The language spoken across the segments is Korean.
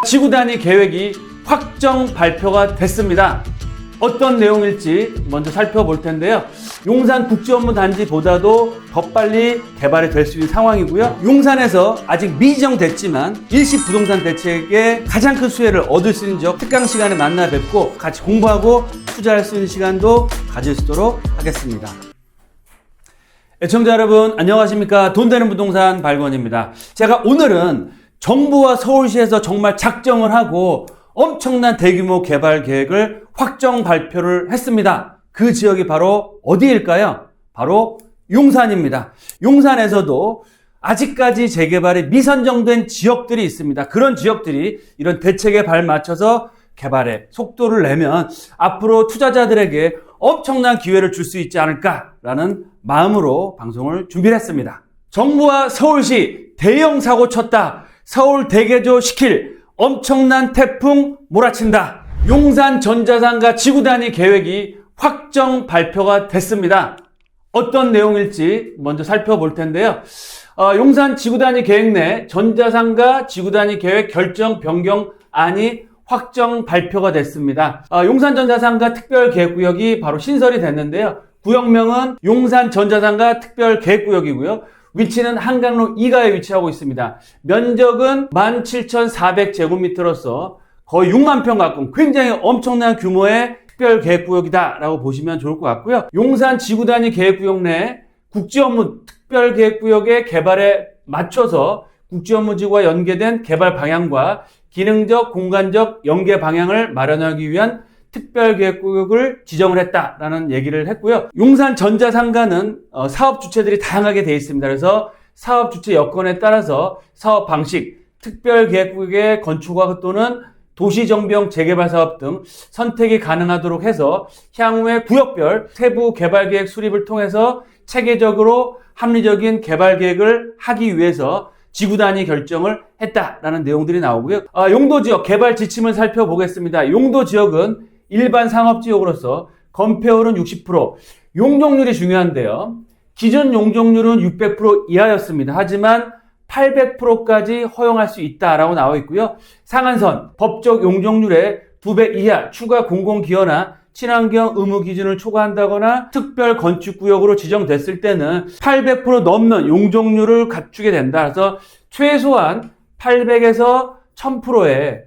지구 단위 계획이 확정 발표가 됐습니다. 어떤 내용일지 먼저 살펴볼 텐데요. 용산 국제업무단지보다도 더 빨리 개발이 될 수 있는 상황이고요. 용산에서 아직 미지정됐지만 일시 부동산 대책의 가장 큰 수혜를 얻을 수 있는 지역 특강 시간에 만나 뵙고 같이 공부하고 투자할 수 있는 시간도 가질 수 있도록 하겠습니다. 애청자 여러분 안녕하십니까? 돈 되는 부동산 발권입니다. 제가 오늘은 정부와 서울시에서 정말 작정을 하고 엄청난 대규모 개발 계획을 확정 발표를 했습니다. 그 지역이 바로 어디일까요? 바로 용산입니다. 용산에서도 아직까지 재개발이 미선정된 지역들이 있습니다. 그런 지역들이 이런 대책에 발맞춰서 개발에 속도를 내면 앞으로 투자자들에게 엄청난 기회를 줄 수 있지 않을까라는 마음으로 방송을 준비를 했습니다. 정부와 서울시 대형 사고 쳤다. 서울 대개조 시킬 엄청난 태풍 몰아친다. 용산 전자상가 지구 단위 계획이 확정 발표가 됐습니다. 어떤 내용일지 먼저 살펴볼 텐데요. 용산 지구 단위 계획 내 전자상가 지구 단위 계획 결정 변경안이 확정 발표가 됐습니다. 용산 전자상가 특별계획구역이 바로 신설이 됐는데요. 구역명은 용산 전자상가 특별계획구역이고요. 위치는 한강로 2가에 위치하고 있습니다. 면적은 17,400제곱미터로서 거의 6만 평 가까운 굉장히 엄청난 규모의 특별계획구역이다라고 보시면 좋을 것 같고요. 용산 지구단위 계획구역 내 국제업무 특별계획구역의 개발에 맞춰서 국제업무지구와 연계된 개발 방향과 기능적, 공간적 연계 방향을 마련하기 위한 특별계획구역을 지정을 했다라는 얘기를 했고요. 용산 전자상가는 사업 주체들이 다양하게 되어 있습니다. 그래서 사업 주체 여건에 따라서 사업 방식, 특별계획구역의 건축화 또는 도시정비형 재개발 사업 등 선택이 가능하도록 해서 향후에 구역별 세부 개발계획 수립을 통해서 체계적으로 합리적인 개발계획을 하기 위해서 지구단위 결정을 했다라는 내용들이 나오고요. 용도지역 개발 지침을 살펴보겠습니다. 용도지역은 일반 상업지역으로서 건폐율은 60%, 용적률이 중요한데요. 기존 용적률은 600% 이하였습니다. 하지만 800%까지 허용할 수 있다라고 나와 있고요. 상한선, 법적 용적률의 2배 이하 추가 공공기여나 친환경 의무 기준을 초과한다거나 특별 건축구역으로 지정됐을 때는 800% 넘는 용적률을 갖추게 된다. 그래서 최소한 800에서 1000%의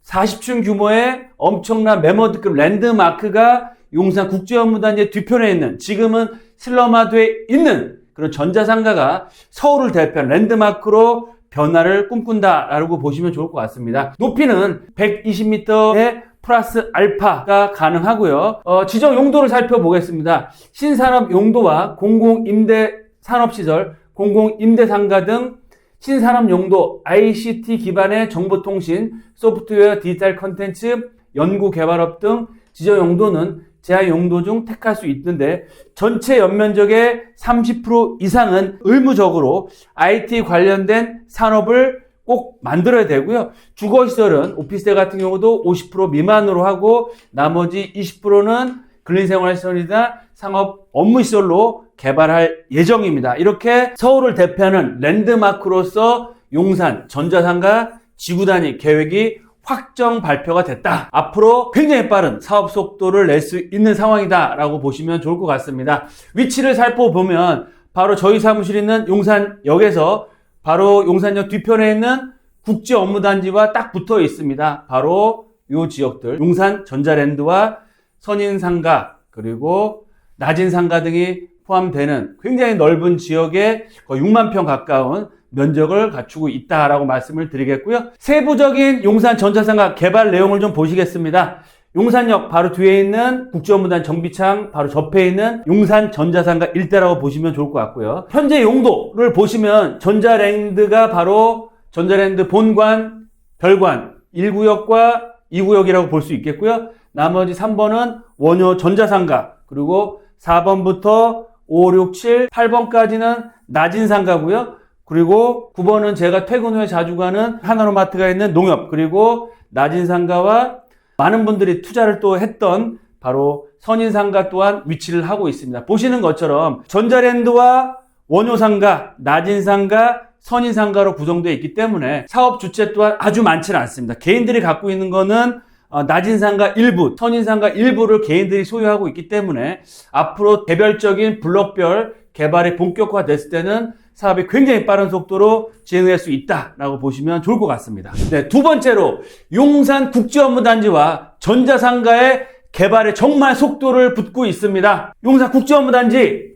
40층 규모의 엄청난 메모드급 랜드마크가 용산 국제업무단지 뒤편에 있는, 지금은 슬럼화되어 있는 그런 전자상가가 서울을 대표하는 랜드마크로 변화를 꿈꾼다라고 보시면 좋을 것 같습니다. 높이는 120m의 플러스 알파가 가능하고요. 지정 용도를 살펴보겠습니다. 신산업 용도와 공공임대 산업시설, 공공임대상가 등 신산업 용도 ICT 기반의 정보통신, 소프트웨어, 디지털 컨텐츠, 연구개발업 등 지정 용도는 제한 용도 중 택할 수 있는데 전체 연면적의 30% 이상은 의무적으로 IT 관련된 산업을 꼭 만들어야 되고요. 주거시설은 오피스텔 같은 경우도 50% 미만으로 하고 나머지 20%는 근린생활시설이나 상업 업무시설로 개발할 예정입니다. 이렇게 서울을 대표하는 랜드마크로서 용산 전자상가 지구단위 계획이 확정 발표가 됐다. 앞으로 굉장히 빠른 사업 속도를 낼 수 있는 상황이다 라고 보시면 좋을 것 같습니다. 위치를 살펴보면 바로 저희 사무실이 있는 용산역에서 바로 용산역 뒤편에 있는 국제업무단지와 딱 붙어 있습니다. 바로 이 지역들, 용산 전자랜드와 선인상가 그리고 낮은상가 등이 포함되는 굉장히 넓은 지역에 거의 6만 평 가까운 면적을 갖추고 있다라고 말씀을 드리겠고요. 세부적인 용산 전자상가 개발 내용을 좀 보시겠습니다. 용산역 바로 뒤에 있는 국제업무단 정비창 바로 접해 있는 용산 전자상가 일대라고 보시면 좋을 것 같고요. 현재 용도를 보시면 전자랜드가 바로 전자랜드 본관, 별관 1구역과 2구역이라고 볼 수 있겠고요. 나머지 3번은 원효 전자상가, 그리고 4번부터 5, 6, 7, 8번까지는 낮은 상가고요. 그리고 9번은 제가 퇴근 후에 자주 가는 하나로마트가 있는 농협, 그리고 낮은 상가와 많은 분들이 투자를 또 했던 바로 선인상가 또한 위치를 하고 있습니다. 보시는 것처럼 전자랜드와 원효상가, 낮은상가, 선인상가로 구성되어 있기 때문에 사업 주체 또한 아주 많지는 않습니다. 개인들이 갖고 있는 거는 낮은 상가 일부, 선인상가 일부를 개인들이 소유하고 있기 때문에 앞으로 개별적인 블록별 개발이 본격화됐을 때는 사업이 굉장히 빠른 속도로 진행될 수 있다라고 보시면 좋을 것 같습니다. 네, 두 번째로 용산 국제업무단지와 전자상가의 개발에 정말 속도를 붓고 있습니다. 용산 국제업무단지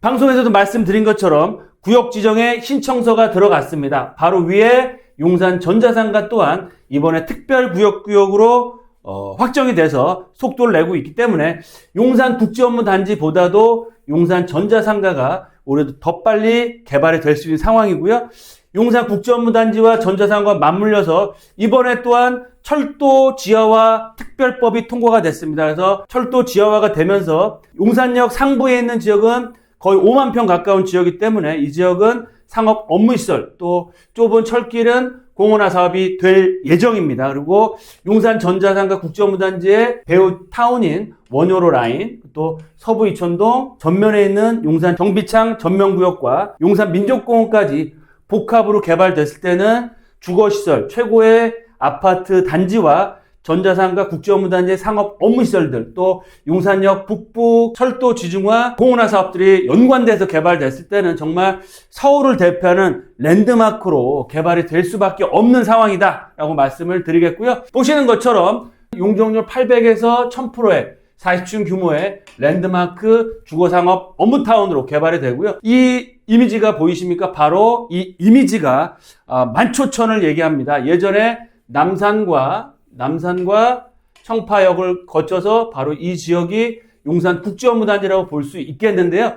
방송에서도 말씀드린 것처럼 구역 지정에 신청서가 들어갔습니다. 바로 위에 용산 전자상가 또한 이번에 특별구역으로 확정이 돼서 속도를 내고 있기 때문에 용산 국제업무단지보다도 용산 전자상가가 올해도 더 빨리 개발이 될 수 있는 상황이고요. 용산 국제업무단지와 전자상가가 맞물려서 이번에 또한 철도 지하화 특별법이 통과가 됐습니다. 그래서 철도 지하화가 되면서 용산역 상부에 있는 지역은 거의 5만 평 가까운 지역이기 때문에 이 지역은 상업 업무시설 또 좁은 철길은 공원화 사업이 될 예정입니다. 그리고 용산 전자상가 국제업무단지의 배후 타운인 원효로 라인, 또 서부 이천동 전면에 있는 용산 정비창 전면구역과 용산 민족공원까지 복합으로 개발됐을 때는 주거시설, 최고의 아파트 단지와 전자상가 국제업무단지의 상업 업무시설들, 또 용산역 북부 철도 지중화 공원화 사업들이 연관돼서 개발됐을 때는 정말 서울을 대표하는 랜드마크로 개발이 될 수밖에 없는 상황이다 라고 말씀을 드리겠고요. 보시는 것처럼 용적률 800에서 1000%의 40층 규모의 랜드마크 주거상업 업무타운으로 개발이 되고요. 이 이미지가 보이십니까? 바로 이 이미지가 만초천을 얘기합니다. 예전에 남산과 청파역을 거쳐서 바로 이 지역이 용산 국제업무단지라고 볼 수 있겠는데요.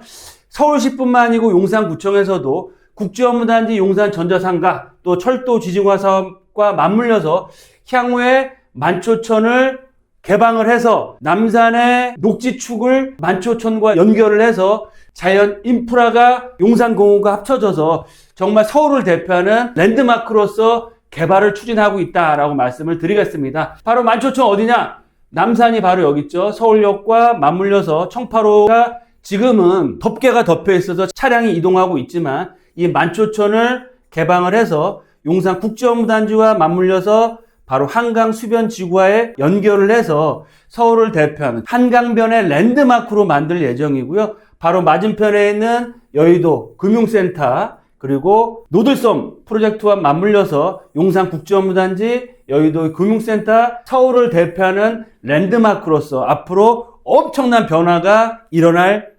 서울시뿐만 아니고 용산구청에서도 국제업무단지 용산 전자상가 또 철도 지중화 사업과 맞물려서 향후에 만초천을 개방을 해서 남산의 녹지축을 만초천과 연결을 해서 자연 인프라가 용산공원과 합쳐져서 정말 서울을 대표하는 랜드마크로서 개발을 추진하고 있다라고 말씀을 드리겠습니다. 바로 만초천 어디냐? 남산이 바로 여기 있죠. 서울역과 맞물려서 청파로가 지금은 덮개가 덮여 있어서 차량이 이동하고 있지만 이 만초천을 개방을 해서 용산 국제업무단지와 맞물려서 바로 한강 수변 지구와에 연결을 해서 서울을 대표하는 한강변의 랜드마크로 만들 예정이고요. 바로 맞은편에 있는 여의도 금융센터 그리고 노들섬 프로젝트와 맞물려서 용산 국제업무단지, 여의도 금융센터, 서울을 대표하는 랜드마크로서 앞으로 엄청난 변화가 일어날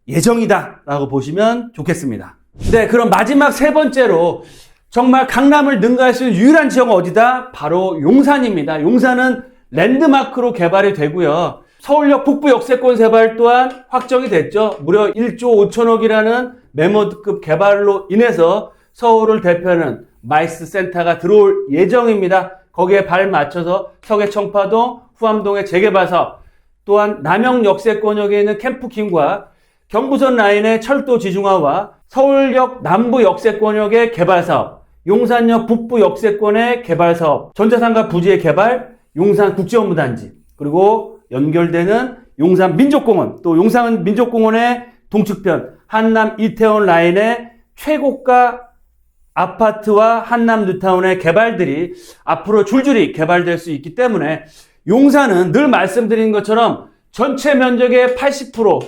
예정이다 라고 보시면 좋겠습니다. 네, 그럼 마지막 세 번째로 정말 강남을 능가할 수 있는 유일한 지역은 어디다? 바로 용산입니다. 용산은 랜드마크로 개발이 되고요. 서울역 북부 역세권 개발 또한 확정이 됐죠. 무려 1조 5천억이라는 메모드급 개발로 인해서 서울을 대표하는 마이스 센터가 들어올 예정입니다. 거기에 발 맞춰서 서계 청파동, 후암동의 재개발 사업, 또한 남영 역세권역에 있는 캠프킹과 경부선 라인의 철도 지중화와 서울역 남부 역세권역의 개발 사업, 용산역 북부 역세권의 개발 사업, 전자상가 부지의 개발, 용산 국제업무단지, 그리고 연결되는 용산 민족공원, 또 용산 민족공원의 동측편 한남 이태원 라인의 최고가 아파트와 한남 뉴타운의 개발들이 앞으로 줄줄이 개발될 수 있기 때문에 용산은 늘 말씀드린 것처럼 전체 면적의 80%,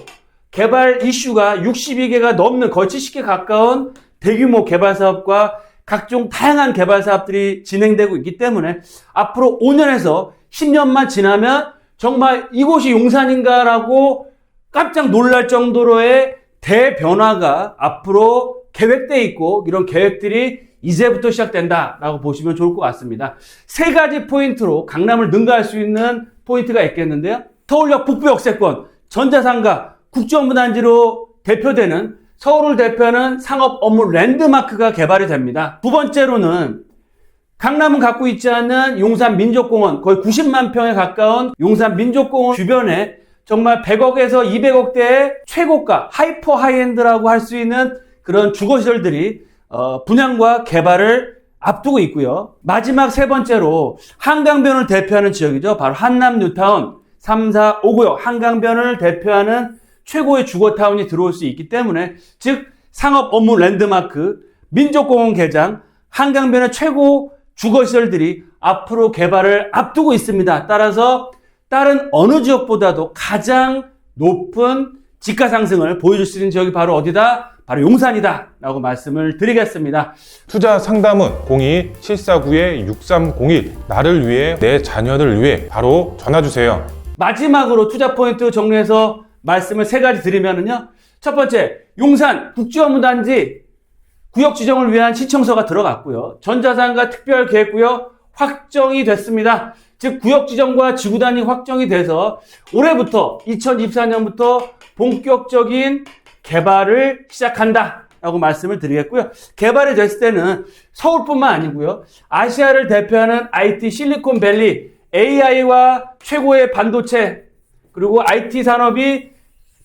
개발 이슈가 62개가 넘는 거의 70개 가까운 대규모 개발 사업과 각종 다양한 개발 사업들이 진행되고 있기 때문에 앞으로 5년에서 10년만 지나면 정말 이곳이 용산인가라고 깜짝 놀랄 정도로의 대변화가 앞으로 계획되어 있고 이런 계획들이 이제부터 시작된다라고 보시면 좋을 것 같습니다. 세 가지 포인트로 강남을 능가할 수 있는 포인트가 있겠는데요. 서울역 북부 역세권, 전자상가, 국제업무단지로 대표되는 서울을 대표하는 상업 업무 랜드마크가 개발이 됩니다. 두 번째로는 강남은 갖고 있지 않는 용산 민족공원, 거의 90만 평에 가까운 용산 민족공원 주변에 정말 100억에서 200억대의 최고가 하이퍼 하이엔드라고 할 수 있는 그런 주거시설들이 분양과 개발을 앞두고 있고요. 마지막 세 번째로 한강변을 대표하는 지역이죠. 바로 한남 뉴타운 3, 4, 5구역 한강변을 대표하는 최고의 주거타운이 들어올 수 있기 때문에 즉 상업 업무 랜드마크 민족공원 개장, 한강변의 최고 주거시설들이 앞으로 개발을 앞두고 있습니다. 따라서 다른 어느 지역보다도 가장 높은 집가 상승을 보여줄 수 있는 지역이 바로 어디다? 바로 용산이다 라고 말씀을 드리겠습니다. 투자 상담은 02-749-6301 나를 위해 내 자녀를 위해 바로 전화주세요. 마지막으로 투자 포인트 정리해서 말씀을 3가지 드리면은요. 첫 번째, 용산 국제업무단지 구역 지정을 위한 신청서가 들어갔고요. 전자상가 특별계획구역 확정이 됐습니다. 즉 구역 지정과 지구단위 확정이 돼서 올해부터 2024년부터 본격적인 개발을 시작한다 라고 말씀을 드리겠고요. 개발이 됐을 때는 서울뿐만 아니고요. 아시아를 대표하는 IT 실리콘밸리, AI와 최고의 반도체 그리고 IT 산업이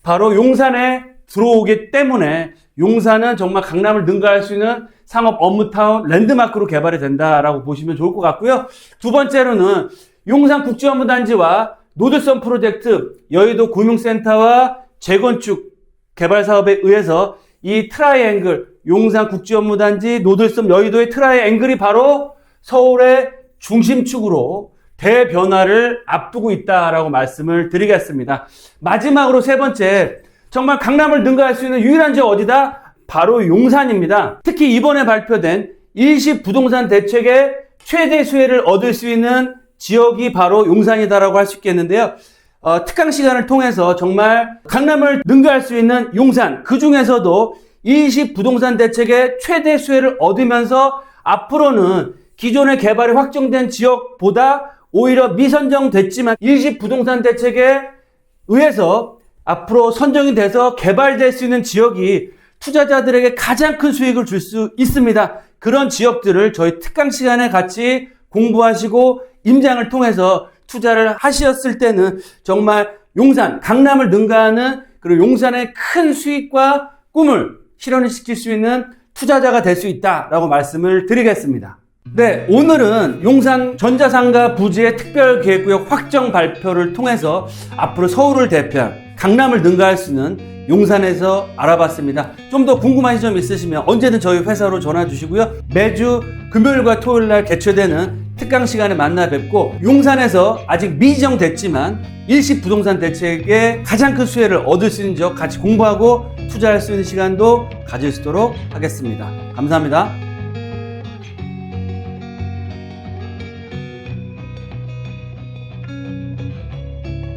바로 용산에 들어오기 때문에 용산은 정말 강남을 능가할 수 있는 상업 업무타운 랜드마크로 개발이 된다라고 보시면 좋을 것 같고요. 두 번째로는 용산 국제업무단지와 노들섬 프로젝트, 여의도 금융센터와 재건축 개발 사업에 의해서 이 트라이앵글, 용산 국제업무단지, 노들섬, 여의도의 트라이앵글이 바로 서울의 중심축으로 대변화를 앞두고 있다라고 말씀을 드리겠습니다. 마지막으로 3번째, 정말 강남을 능가할 수 있는 유일한 지역 어디다? 바로 용산입니다. 특히 이번에 발표된 일시 부동산 대책의 최대 수혜를 얻을 수 있는 지역이 바로 용산이다라고 할 수 있겠는데요. 특강 시간을 통해서 정말 강남을 능가할 수 있는 용산, 그 중에서도 일시 부동산 대책의 최대 수혜를 얻으면서 앞으로는 기존의 개발이 확정된 지역보다 오히려 미선정됐지만 일시 부동산 대책에 의해서 앞으로 선정이 돼서 개발될 수 있는 지역이 투자자들에게 가장 큰 수익을 줄 수 있습니다. 그런 지역들을 저희 특강 시간에 같이 공부하시고 임장을 통해서 투자를 하셨을 때는 정말 용산, 강남을 능가하는 그리고 용산의 큰 수익과 꿈을 실현을 시킬 수 있는 투자자가 될 수 있다라고 말씀을 드리겠습니다. 네, 오늘은 용산 전자상가 부지의 특별계획구역 확정 발표를 통해서 앞으로 서울을 대표할 강남을 능가할 수 있는 용산에서 알아봤습니다. 좀 더 궁금하신 점 있으시면 언제든 저희 회사로 전화 주시고요. 매주 금요일과 토요일날 개최되는 특강 시간에 만나 뵙고 용산에서 아직 미지정됐지만 일시 부동산 대책에 가장 큰 수혜를 얻을 수 있는 지역 같이 공부하고 투자할 수 있는 시간도 가질 수 있도록 하겠습니다. 감사합니다.